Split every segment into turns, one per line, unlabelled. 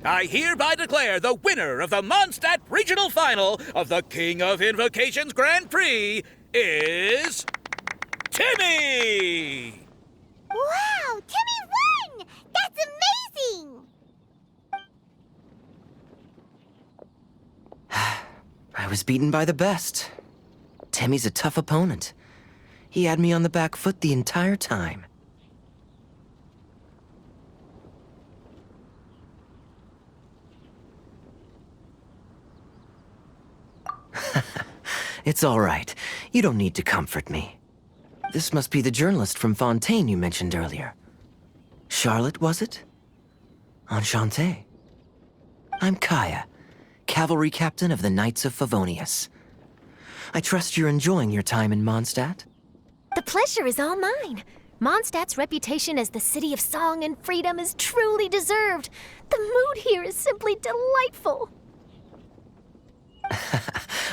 I hereby declare the winner of the Mondstadt Regional Final of the King of Invocations Grand Prix is... Timmy!
Wow! Timmy won! That's amazing!
I was beaten by the best. Timmy's a tough opponent. He had me on the back foot the entire time. It's all right. You don't need to comfort me. This must be the journalist from Fontaine you mentioned earlier. Charlotte, was it? Enchanté. I'm Kaya, cavalry captain of the Knights of Favonius. I trust you're enjoying your time in Mondstadt?
The pleasure is all mine. Mondstadt's reputation as the city of song and freedom is truly deserved. The mood here is simply delightful.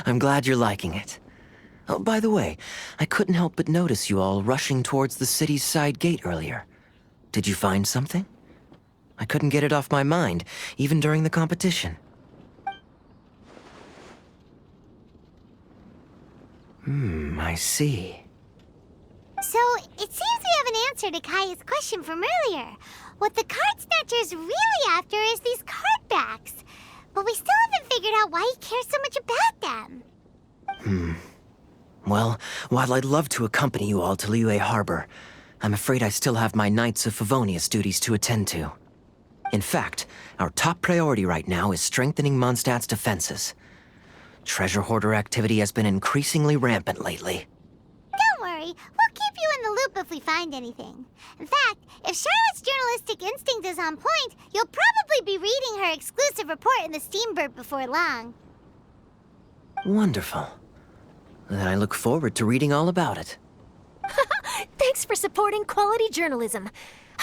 I'm glad you're liking it. Oh, by the way, I couldn't help but notice you all rushing towards the city's side gate earlier. Did you find something? I couldn't get it off my mind, even during the competition. I see.
So, it seems we have an answer to Kaya's question from earlier. What the card snatcher's really after is these card backs. But we still haven't figured out why he cares so much about them.
Well, while I'd love to accompany you all to Liyue Harbor, I'm afraid I still have my Knights of Favonius duties to attend to. In fact, our top priority right now is strengthening Mondstadt's defenses. Treasure hoarder activity has been increasingly rampant lately.
Don't worry, we'll keep you in the loop if we find anything. In fact, if Charlotte's journalistic instinct is on point, you'll probably be reading her exclusive report in the Steambird before long.
Wonderful. Then I look forward to reading all about it.
Thanks for supporting quality journalism.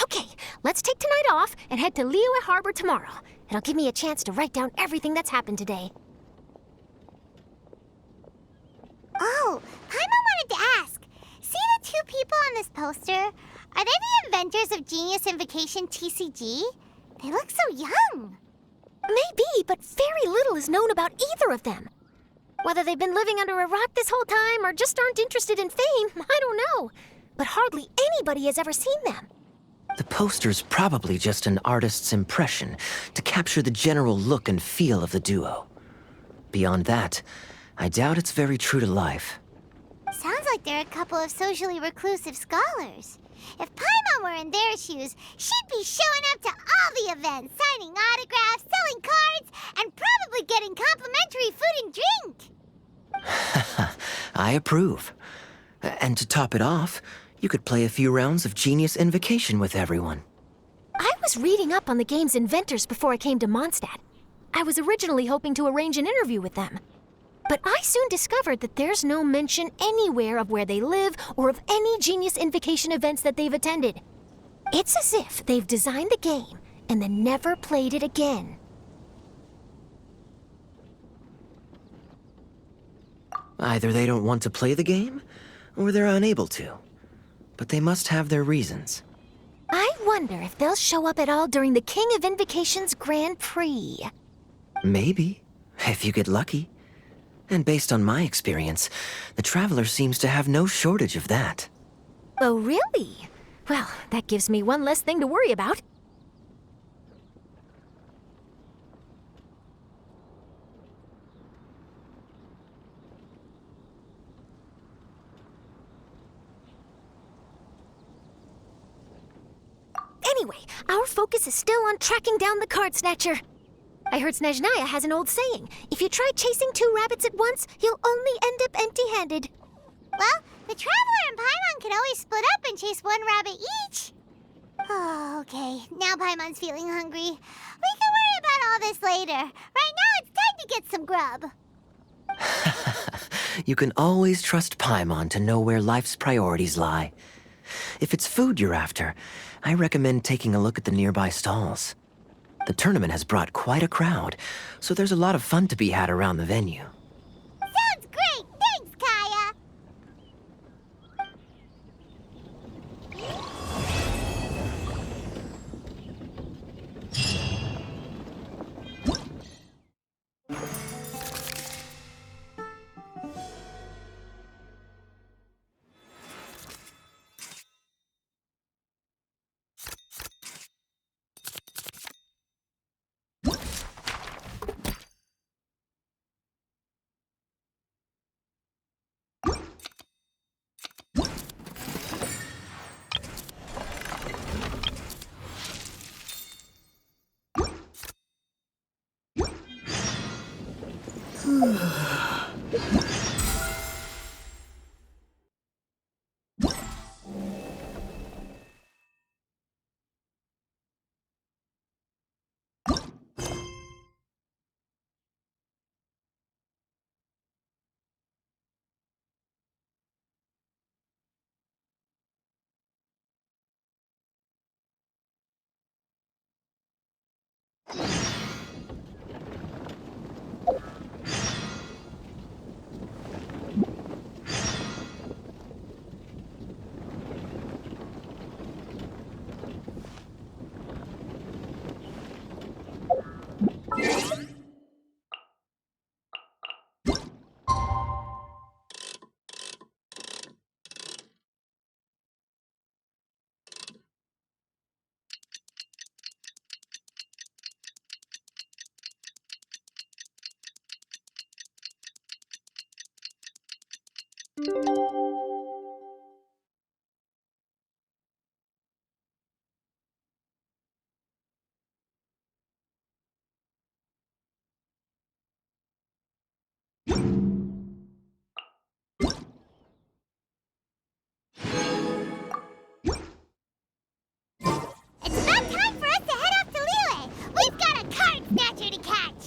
Okay, let's take tonight off and head to Liyue Harbor tomorrow. It'll give me a chance to write down everything that's happened today.
Oh, Paimon wanted to ask. See the two people on this poster? Are they the inventors of Genius Invocation TCG? They look so young.
Maybe, but very little is known about either of them. Whether they've been living under a rock this whole time or just aren't interested in fame, I don't know. But hardly anybody has ever seen them.
The poster's probably just an artist's impression to capture the general look and feel of the duo. Beyond that, I doubt it's very true to life.
Sounds like they're a couple of socially reclusive scholars. If Paimon were in their shoes, she'd be showing up to all the events, signing autographs, selling cards, and probably getting complimentary food and drink.
I approve. And to top it off, you could play a few rounds of Genius Invocation with everyone.
I was reading up on the game's inventors before I came to Mondstadt. I was originally hoping to arrange an interview with them. But I soon discovered that there's no mention anywhere of where they live or of any Genius Invocation events that they've attended. It's as if they've designed the game and then never played it again.
Either they don't want to play the game, or they're unable to. But they must have their reasons.
I wonder if they'll show up at all during the King of Invocation's Grand Prix.
Maybe, if you get lucky. And based on my experience, the Traveler seems to have no shortage of that.
Oh, really? Well, that gives me one less thing to worry about. Anyway, our focus is still on tracking down the card snatcher. I heard Snezhnaya has an old saying, if you try chasing two rabbits at once, you'll only end up empty-handed.
Well, the Traveler and Paimon can always split up and chase one rabbit each. Oh, okay. Now Paimon's feeling hungry. We can worry about all this later. Right now, it's time to get some grub.
You can always trust Paimon to know where life's priorities lie. If it's food you're after, I recommend taking a look at the nearby stalls. The tournament has brought quite a crowd, so there's a lot of fun to be had around the venue.
Sounds great! Thanks, Kaya! It's about time for us to head off to Liyue. We've got a card snatcher to catch.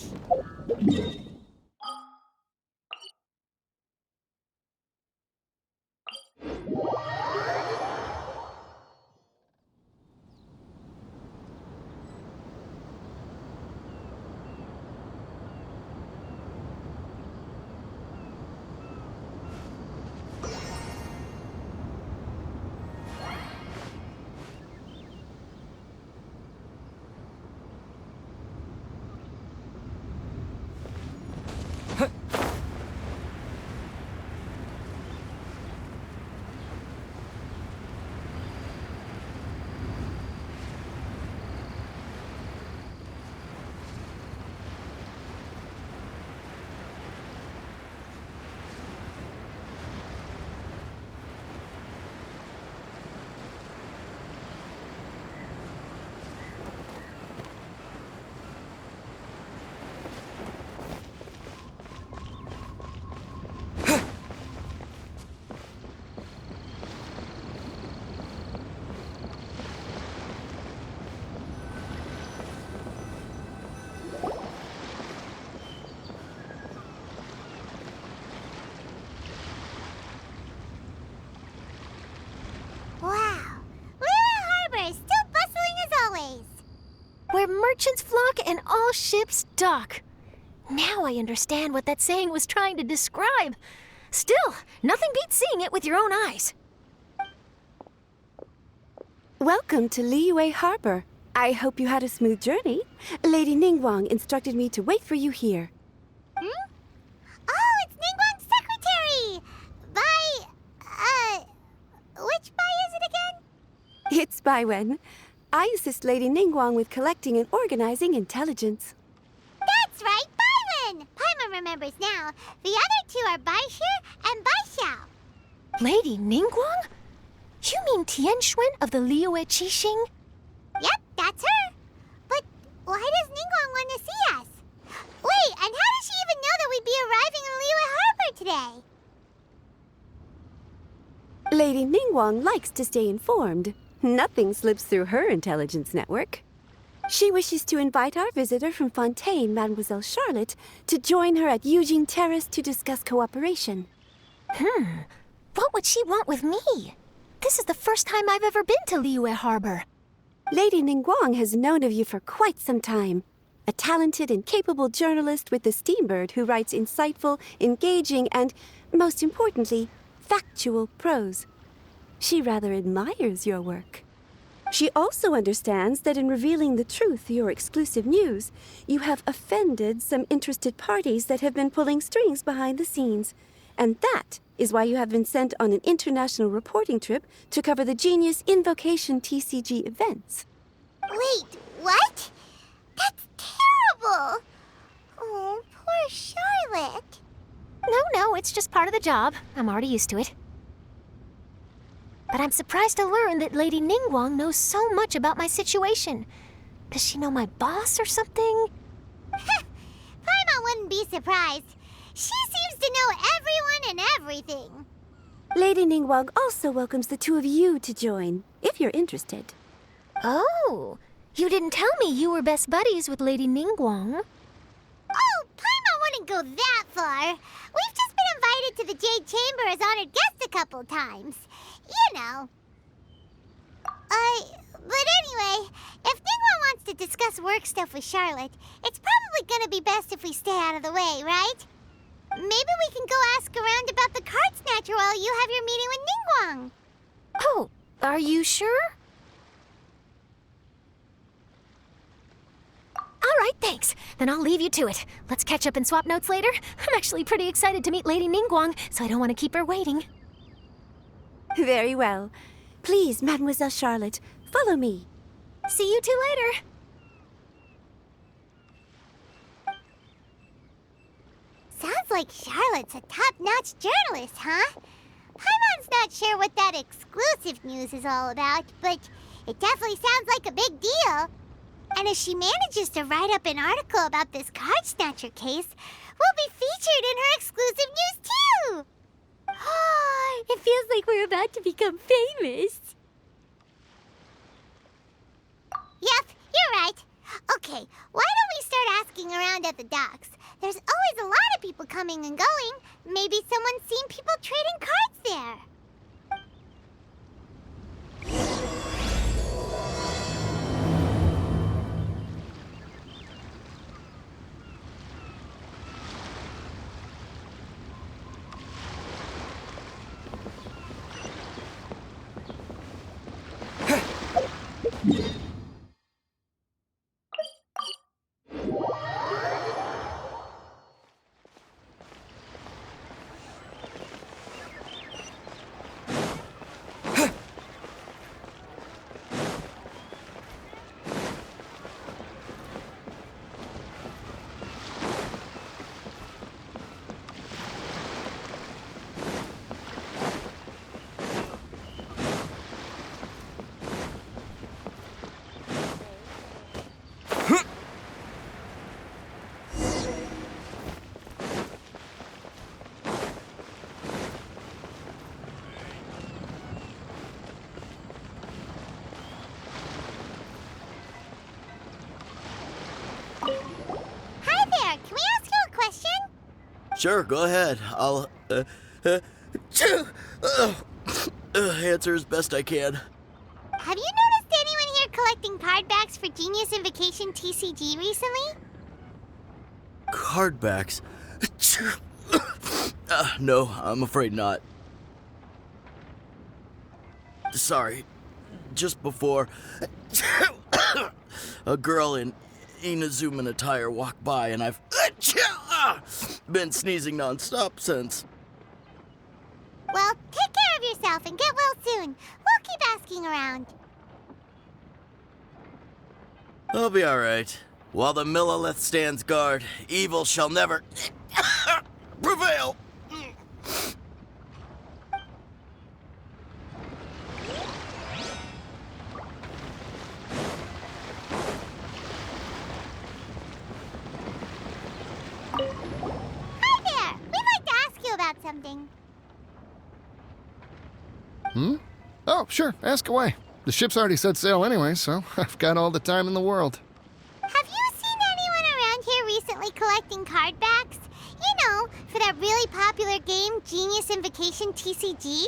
Wow, Liyue Harbor is still bustling as always.
Where merchants flock and all ships dock. Now I understand what that saying was trying to describe. Still, nothing beats seeing it with your own eyes.
Welcome to Liyue Harbor. I hope you had a smooth journey. Lady Ningguang instructed me to wait for you here.
Oh, it's Ningguang's secretary! Which Bai is it again?
It's Baiwen. I assist Lady Ningguang with collecting and organizing intelligence.
That's right, Baiwen! Paimon remembers now. The other two are Baishir and Baishao.
Lady Ningguang? You mean Tianxuan of the Liyue Qixing?
Yep, that's her. But why does Ningguang want to see us? Wait, and how does she even know that we'd be arriving in Liyue Harbor today?
Lady Ningguang likes to stay informed. Nothing slips through her intelligence network. She wishes to invite our visitor from Fontaine, Mademoiselle Charlotte, to join her at Eugene Terrace to discuss cooperation.
What would she want with me? This is the first time I've ever been to Liyue Harbor.
Lady Ningguang has known of you for quite some time. A talented and capable journalist with the Steambird who writes insightful, engaging, and, most importantly, factual prose. She rather admires your work. She also understands that in revealing the truth through your exclusive news, you have offended some interested parties that have been pulling strings behind the scenes. And that is why you have been sent on an international reporting trip to cover the Genius Invocation TCG events.
Wait, what? That's terrible! Oh, poor Charlotte.
No, it's just part of the job. I'm already used to it. But I'm surprised to learn that Lady Ningguang knows so much about my situation. Does she know my boss or something?
Paimon wouldn't be surprised. She seems to know everyone and everything.
Lady Ningguang also welcomes the two of you to join, if you're interested.
Oh, you didn't tell me you were best buddies with Lady Ningguang.
Oh, Paimon wouldn't go that far. We've just been invited to the Jade Chamber as honored guests a couple times. You know. But anyway, if Ningguang wants to discuss work stuff with Charlotte, it's probably gonna be best if we stay out of the way, right? Maybe we can go ask around about the card snatcher while you have your meeting with Ningguang.
Oh, are you sure? All right, thanks. Then I'll leave you to it. Let's catch up and swap notes later. I'm actually pretty excited to meet Lady Ningguang, so I don't want to keep her waiting.
Very well. Please, Mademoiselle Charlotte, follow me.
See you two later.
Sounds like Charlotte's a top-notch journalist, huh? Paimon's not sure what that exclusive news is all about, but it definitely sounds like a big deal. And if she manages to write up an article about this card snatcher case, we'll be featured in her exclusive news too!
It feels like we're about to become famous.
Yep, you're right. Okay, why don't we start asking around at the docks? There's always a lot of people coming and going. Maybe someone's seen people trading cards there. Hi there, can we ask you a question?
Sure, go ahead. I'll answer as best I can.
Have you noticed anyone here collecting card backs for Genius Invocation TCG recently?
Card backs? No, I'm afraid not. Sorry. Just before, a girl in Inazuman attire walked by, and I've been sneezing nonstop since.
Well, take care of yourself and get well soon. We'll keep asking around.
I'll be alright. While the Millilith stands guard, evil shall never prevail.
Hi there! We'd like to ask you about something.
Oh, sure, ask away. The ship's already set sail anyway, so I've got all the time in the world.
Have you seen anyone around here recently collecting card backs? You know, for that really popular game, Genius Invocation TCG?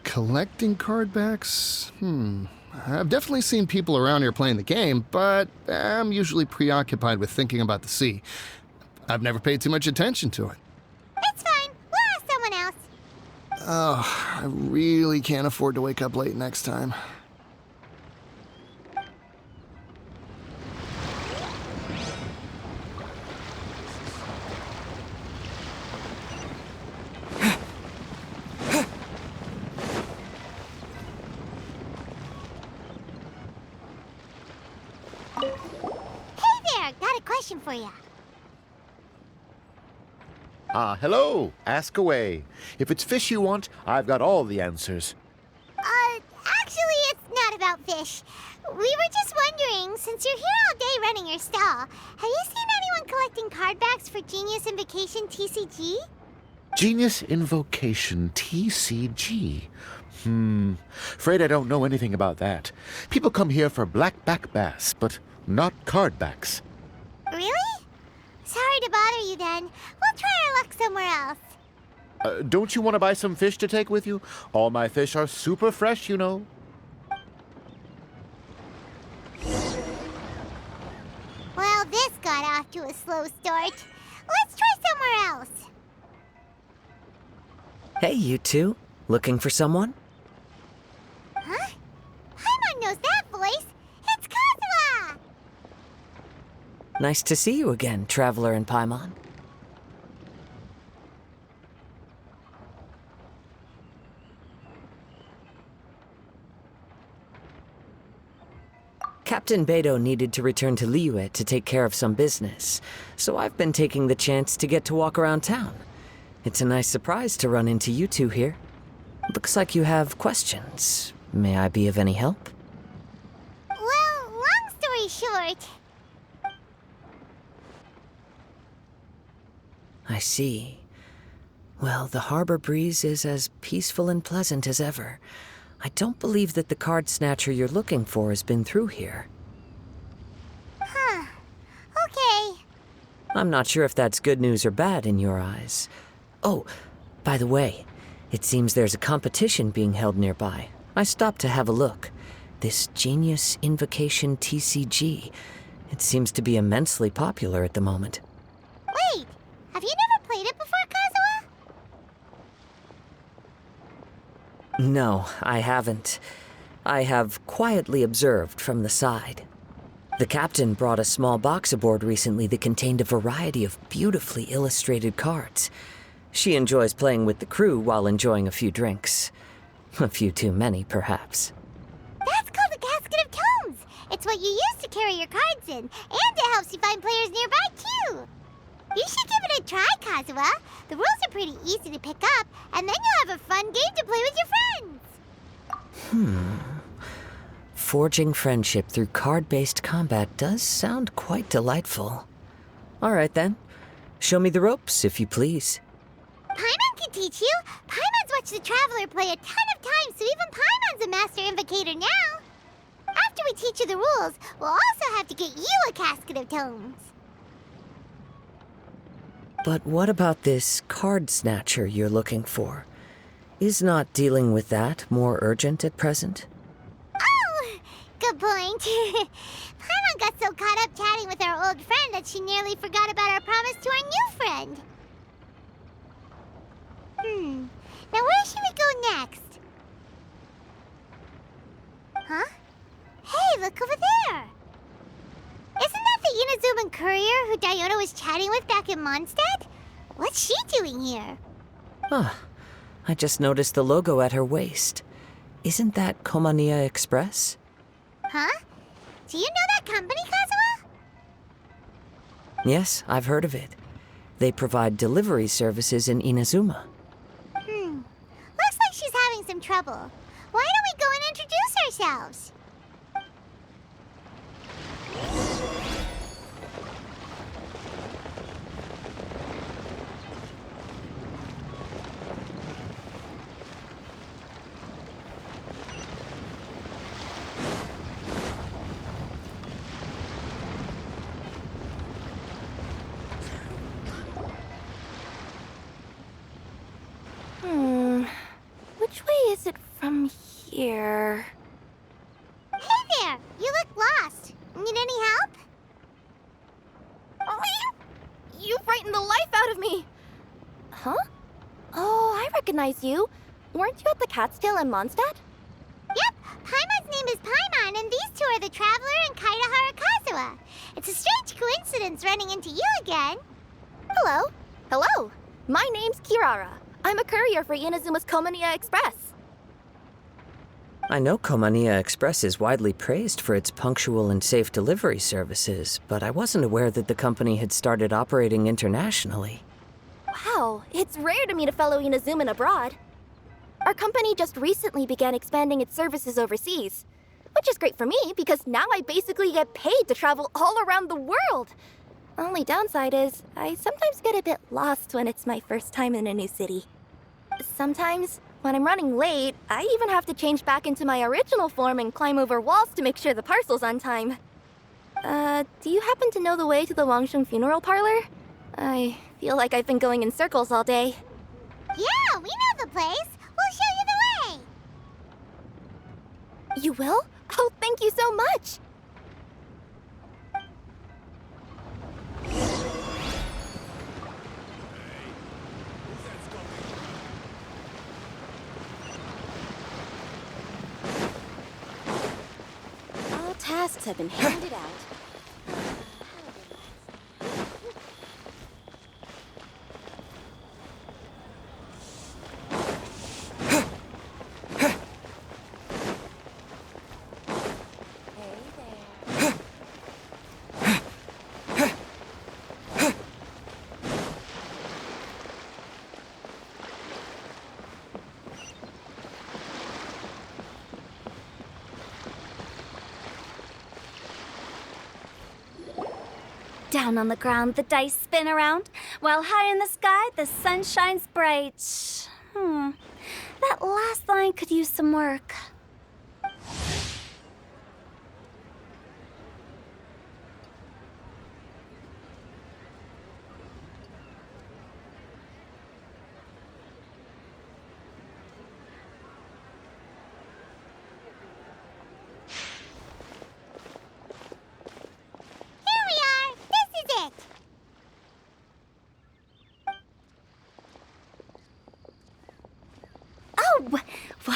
Collecting card backs? I've definitely seen people around here playing the game, but I'm usually preoccupied with thinking about the sea. I've never paid too much attention to it.
It's fine. We'll ask someone else.
Oh, I really can't afford to wake up late next time.
Hey there! Got a question for you.
Hello. Ask away. If it's fish you want, I've got all the answers.
Actually, it's not about fish. We were just wondering, since you're here all day running your stall, have you seen anyone collecting card backs for Genius Invocation TCG?
Genius Invocation TCG. Afraid I don't know anything about that. People come here for blackback bass, but not card backs.
Really? Sorry to bother you then. We'll try our luck somewhere else.
Don't you want to buy some fish to take with you? All my fish are super fresh, you know.
Well, this got off to a slow start. Let's try somewhere else.
Hey, you two. Looking for someone?
Huh? Paimon knows that voice. It's Kazuha!
Nice to see you again, Traveler and Paimon. Captain Beidou needed to return to Liyue to take care of some business, so I've been taking the chance to get to walk around town. It's a nice surprise to run into you two here. Looks like you have questions. May I be of any help?
Well, long story short...
I see. Well, the harbor breeze is as peaceful and pleasant as ever. I don't believe that the card snatcher you're looking for has been through here.
Huh. Okay.
I'm not sure if that's good news or bad in your eyes. Oh, by the way, it seems there's a competition being held nearby. I stopped to have a look. This Genius Invocation TCG. It seems to be immensely popular at the moment.
Wait, have you never played it before, Kazuha?
No, I haven't. I have quietly observed from the side. The captain brought a small box aboard recently that contained a variety of beautifully illustrated cards. She enjoys playing with the crew while enjoying a few drinks. A few too many, perhaps.
That's called a casket of tomes. It's what you use to carry your cards in, and it helps you find players nearby, too. You should give it a try, Kazuha. The rules are pretty easy to pick up, and then you'll have a fun game to play with your friends.
Forging friendship through card-based combat does sound quite delightful. All right, then. Show me the ropes, if you please.
Paimon can teach you. Paimon's watched the Traveler play a ton of times, so even Paimon's a master invocator now. After we teach you the rules, we'll also have to get you a casket of tomes.
But what about this card snatcher you're looking for? Is not dealing with that more urgent at present?
Oh, good point. Paimon got so caught up chatting with our old friend that she nearly forgot about our promise to our new friend. Now where should we go next? Huh? Hey, look over there! Isn't that the Inazuman courier who Diona was chatting with back in Mondstadt? What's she doing here?
I just noticed the logo at her waist. Isn't that Komania Express?
Huh? Do you know that company, Kazuha?
Yes, I've heard of it. They provide delivery services in Inazuma.
Looks like she's having some trouble. Why don't we go and introduce ourselves?
Which way is it from here?
Hey there! You look lost. Need any help?
Oh, you frightened the life out of me! Huh? Oh, I recognize you. Weren't you at the Cat's-Tail in Mondstadt?
Yep, Paimon's name is Paimon, and these two are the Traveler and Kaitahara Kazuha. It's a strange coincidence running into you again.
Hello. Hello. My name's Kirara. I'm a courier for Inazuma's Komania Express.
I know Komania Express is widely praised for its punctual and safe delivery services, but I wasn't aware that the company had started operating internationally.
Wow, it's rare to meet a fellow Inazuman abroad. Our company just recently began expanding its services overseas, which is great for me because now I basically get paid to travel all around the world. Only downside is, I sometimes get a bit lost when it's my first time in a new city. Sometimes, when I'm running late, I even have to change back into my original form and climb over walls to make sure the parcel's on time. Do you happen to know the way to the Wangsheng funeral parlor? I feel like I've been going in circles all day.
Yeah, we know the place. We'll show you the way.
You will? Oh, thank you so much!
All tasks have been handed out.
Down on the ground, the dice spin around, while high in the sky, the sun shines bright. That last line could use some work.
Here we are. This is it.
Oh, why,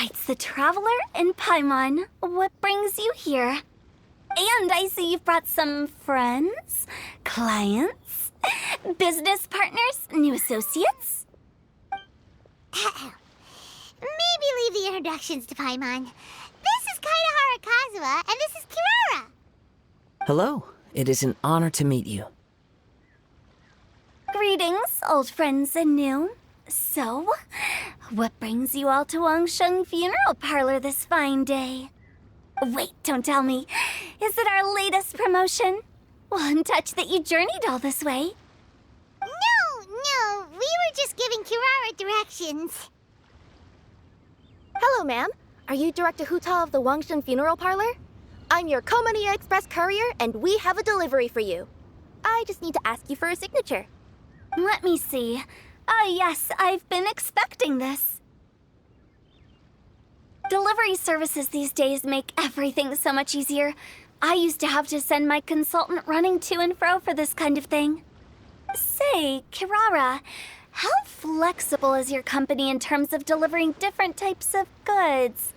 it's the Traveler and Paimon. What brings you here? And I see you've brought some friends, clients, business partners, new associates.
Maybe leave the introductions to Paimon. This is Kaidahara Kazuha, and this is Kirara.
Hello. It is an honor to meet you.
Greetings, old friends and new. So, what brings you all to Wangsheng Funeral Parlor this fine day? Wait, don't tell me. Is it our latest promotion? Well, I'm touched that you journeyed all this way.
No, we were just giving Kirara directions.
Hello, ma'am. Are you Director Huta of the Wangsheng Funeral Parlor? I'm your Komania Express courier, and we have a delivery for you. I just need to ask you for a signature.
Let me see. Oh, yes, I've been expecting this. Delivery services these days make everything so much easier. I used to have to send my consultant running to and fro for this kind of thing. Say, Kirara, how flexible is your company in terms of delivering different types of goods?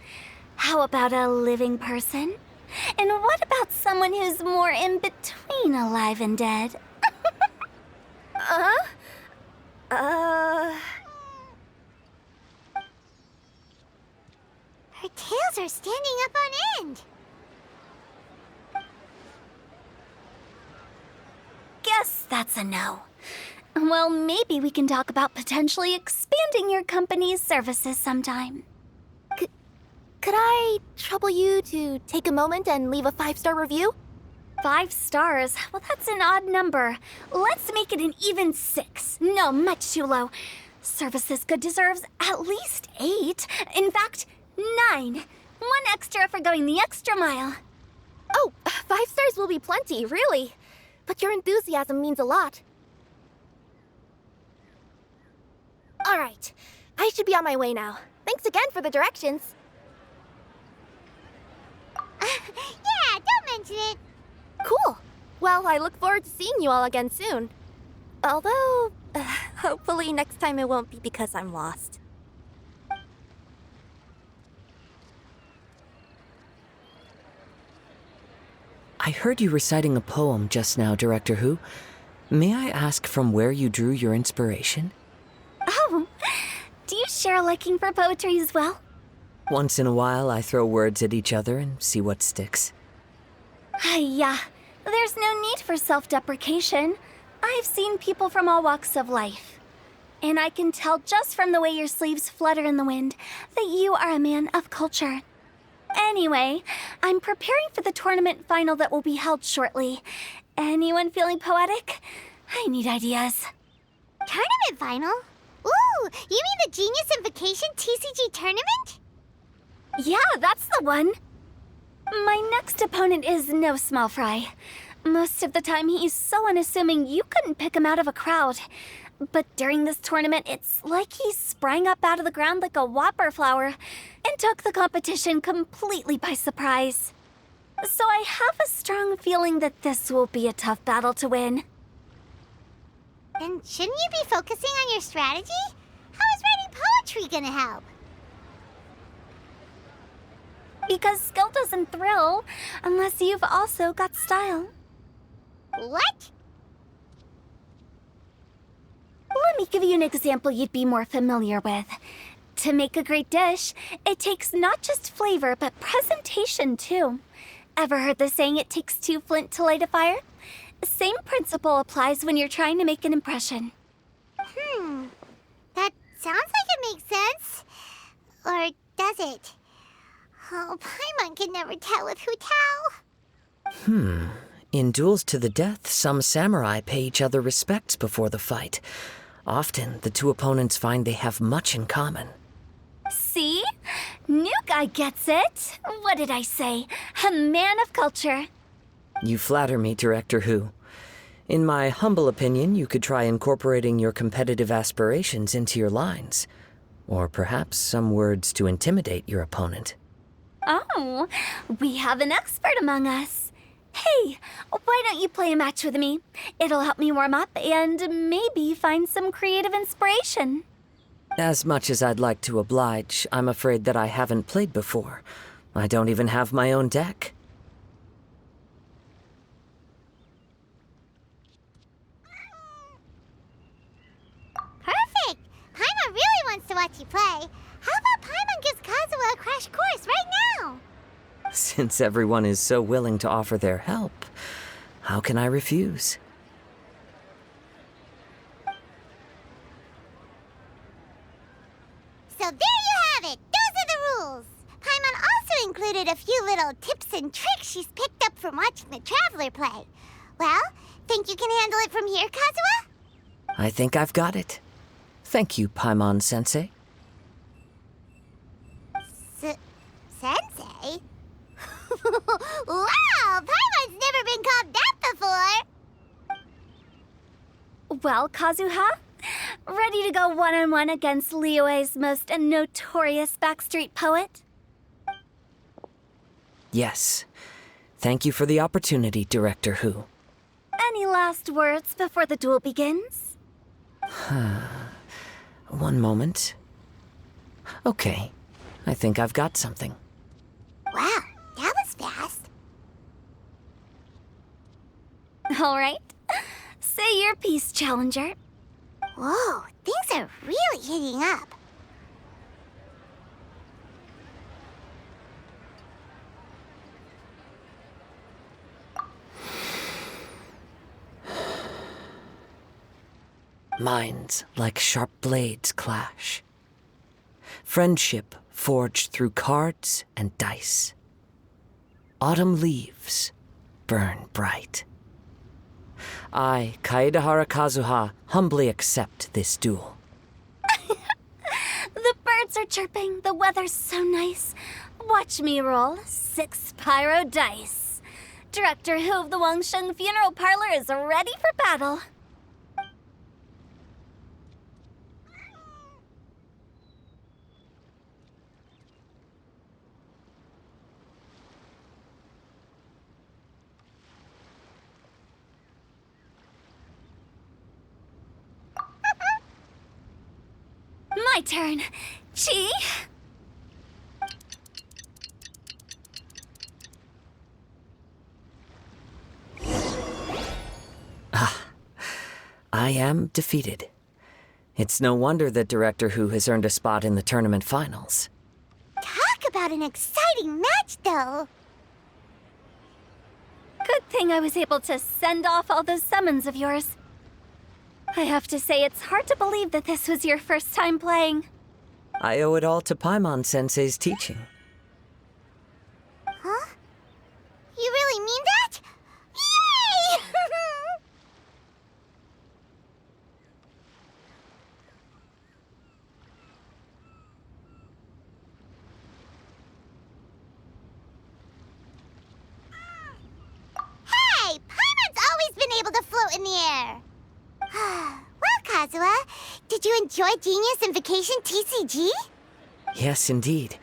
How about a living person? And what about someone who's more in between alive and dead?
Her tails are standing up on end.
Guess that's a no. Well, maybe we can talk about potentially expanding your company's services sometime.
Could I trouble you to take a moment and leave a 5-star review?
5 stars? Well, that's an odd number. Let's make it an even 6. No, much too low. Services Good deserves at least 8. In fact, 9. 1 extra for going the extra mile.
Oh, 5 stars will be plenty, really. But your enthusiasm means a lot. All right, I should be on my way now. Thanks again for the directions.
Yeah, don't mention it.
Cool. Well, I look forward to seeing you all again soon. Although, hopefully next time it won't be because I'm lost.
I heard you reciting a poem just now, Director Who. May I ask from where you drew your inspiration?
Oh, do you share a liking for poetry as well?
Once in a while, I throw words at each other and see what sticks.
Yeah, there's no need for self-deprecation. I've seen people from all walks of life. And I can tell just from the way your sleeves flutter in the wind that you are a man of culture. Anyway, I'm preparing for the tournament final that will be held shortly. Anyone feeling poetic? I need ideas.
Tournament final? Ooh, you mean the Genius Invocation TCG tournament?
Yeah, that's the one. My next opponent is no small fry. Most of the time, he's so unassuming you couldn't pick him out of a crowd. But during this tournament, it's like he sprang up out of the ground like a whopper flower and took the competition completely by surprise. So I have a strong feeling that this will be a tough battle to win.
And shouldn't you be focusing on your strategy? How is writing poetry gonna help?
Because skill doesn't thrill unless you've also got style.
What?
Let me give you an example you'd be more familiar with. To make a great dish, it takes not just flavor, but presentation too. Ever heard the saying, it takes two flint to light a fire? Same principle applies when you're trying to make an impression.
That sounds like it makes sense. Or does it? Oh, Paimon can never tell with Hu Tao.
In duels to the death, some samurai pay each other respects before the fight. Often, the two opponents find they have much in common.
See? New guy gets it. What did I say? A man of culture.
You flatter me, Director Hu. In my humble opinion, you could try incorporating your competitive aspirations into your lines. Or perhaps some words to intimidate your opponent.
Oh, we have an expert among us. Hey, why don't you play a match with me? It'll help me warm up and maybe find some creative inspiration.
As much as I'd like to oblige, I'm afraid that I haven't played before. I don't even have my own deck.
Perfect! Paimon really wants to watch you play. How about Paimon gives Kazuha a crash course right now?
Since everyone is so willing to offer their help, how can I refuse?
So there you have it! Those are the rules! Paimon also included a few little tips and tricks she's picked up from watching the Traveler play. Well, think you can handle it from here, Kazuha?
I think I've got it. Thank you, Paimon-sensei.
Sensei? Wow! Paimon's never been called that before!
Well, Kazuha, ready to go one-on-one against Liyue's most notorious backstreet poet?
Yes. Thank you for the opportunity, Director Hu.
Any last words before the duel begins?
One moment. Okay. I think I've got something.
Wow, that was fast.
All right. Say your piece, Challenger.
Whoa, things are really heating up.
Minds like sharp blades clash. Friendship forged through cards and dice. Autumn leaves burn bright. I, Kaedahara Kazuha, humbly accept this duel.
The birds are chirping, the weather's so nice. Watch me roll 6 pyro dice. Director Hu of the Wangsheng Funeral Parlor is ready for battle. My turn. Chi?
I am defeated. It's no wonder that Director Hu has earned a spot in the tournament finals.
Talk about an exciting match, though.
Good thing I was able to send off all those summons of yours. I have to say, it's hard to believe that this was your first time playing.
I owe it all to Paimon-sensei's teaching.
Huh? You really mean that? Yay! out in the air. Well, Kazuha, did you enjoy Genius Invocation TCG?
Yes, indeed.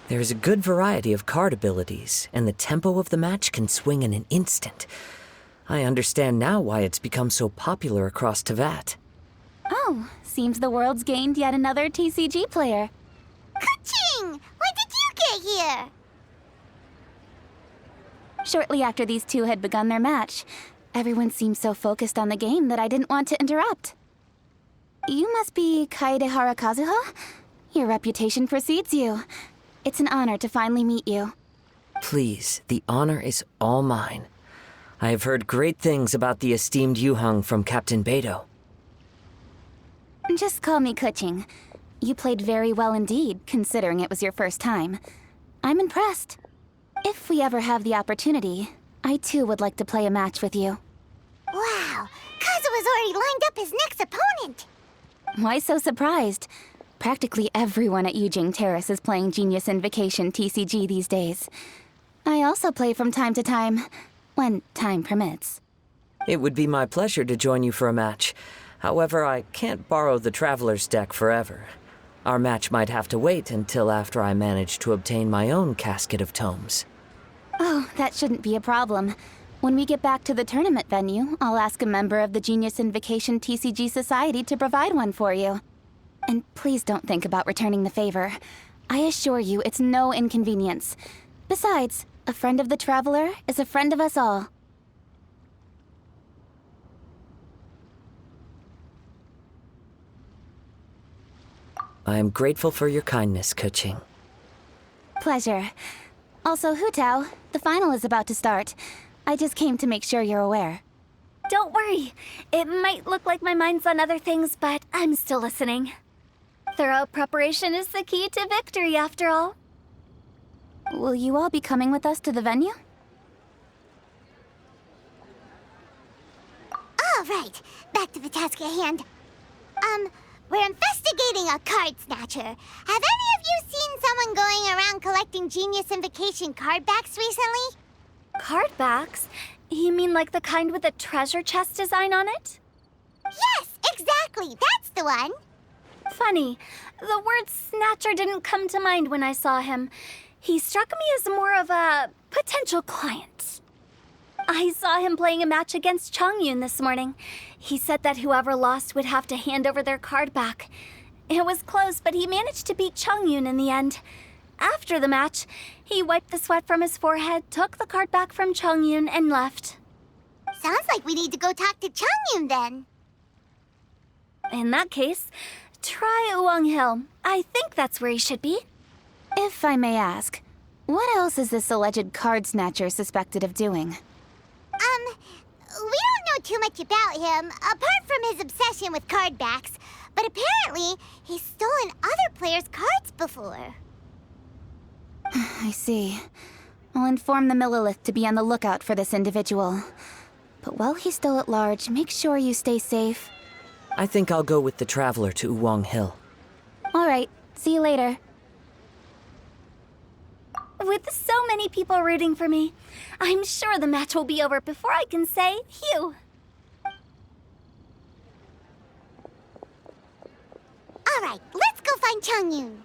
There is a good variety of card abilities, and the tempo of the match can swing in an instant. I understand now why it's become so popular across Teyvat.
Oh, seems the world's gained yet another TCG player.
Ka-ching! When did you get here?
Shortly after these two had begun their match, everyone seemed so focused on the game that I didn't want to interrupt. You must be Kaedehara Kazuha? Your reputation precedes you. It's an honor to finally meet you.
Please, the honor is all mine. I have heard great things about the esteemed Yuhang from Captain Beidou.
Just call me Kuching. You played very well indeed, considering it was your first time. I'm impressed. If we ever have the opportunity, I too would like to play a match with you.
Wow, Kazuha's already lined up his next opponent.
Why so surprised? Practically everyone at Yujing Terrace is playing Genius Invocation TCG these days. I also play from time to time, when time permits.
It would be my pleasure to join you for a match. However, I can't borrow the Traveler's deck forever. Our match might have to wait until after I manage to obtain my own casket of tomes.
Oh, that shouldn't be a problem. When we get back to the tournament venue, I'll ask a member of the Genius Invocation TCG Society to provide one for you. And please don't think about returning the favor. I assure you it's no inconvenience. Besides, a friend of the Traveler is a friend of us all.
I am grateful for your kindness, Kuching.
Pleasure. Also, Hutao, the final is about to start. I just came to make sure you're aware.
Don't worry. It might look like my mind's on other things, but I'm still listening. Thorough preparation is the key to victory, after all.
Will you all be coming with us to the venue?
All right, back to the task at hand. We're investigating a card snatcher. Have any of you seen someone going around collecting Genius Invocation card backs recently?
Card backs? You mean like the kind with a treasure chest design on it?
Yes, exactly, that's the one.
Funny, the word snatcher didn't come to mind when I saw him. He struck me as more of a potential client. I saw him playing a match against Chongyun this morning. He said that whoever lost would have to hand over their card back. It was close, but he managed to beat Chongyun in the end. After the match, he wiped the sweat from his forehead, took the card back from Chongyun, and left.
Sounds like we need to go talk to Chongyun then.
In that case, try Uwang Hill. I think that's where he should be.
If I may ask, what else is this alleged card snatcher suspected of doing?
We don't know too much about him, apart from his obsession with card backs. But apparently, he's stolen other players' cards before.
I see. I'll inform the Millilith to be on the lookout for this individual. But while he's still at large, make sure you stay safe.
I think I'll go with the Traveler to Uwang Hill.
All right, see you later.
With so many people rooting for me, I'm sure the match will be over before I can say phew.
All right, let's go find Chongyun.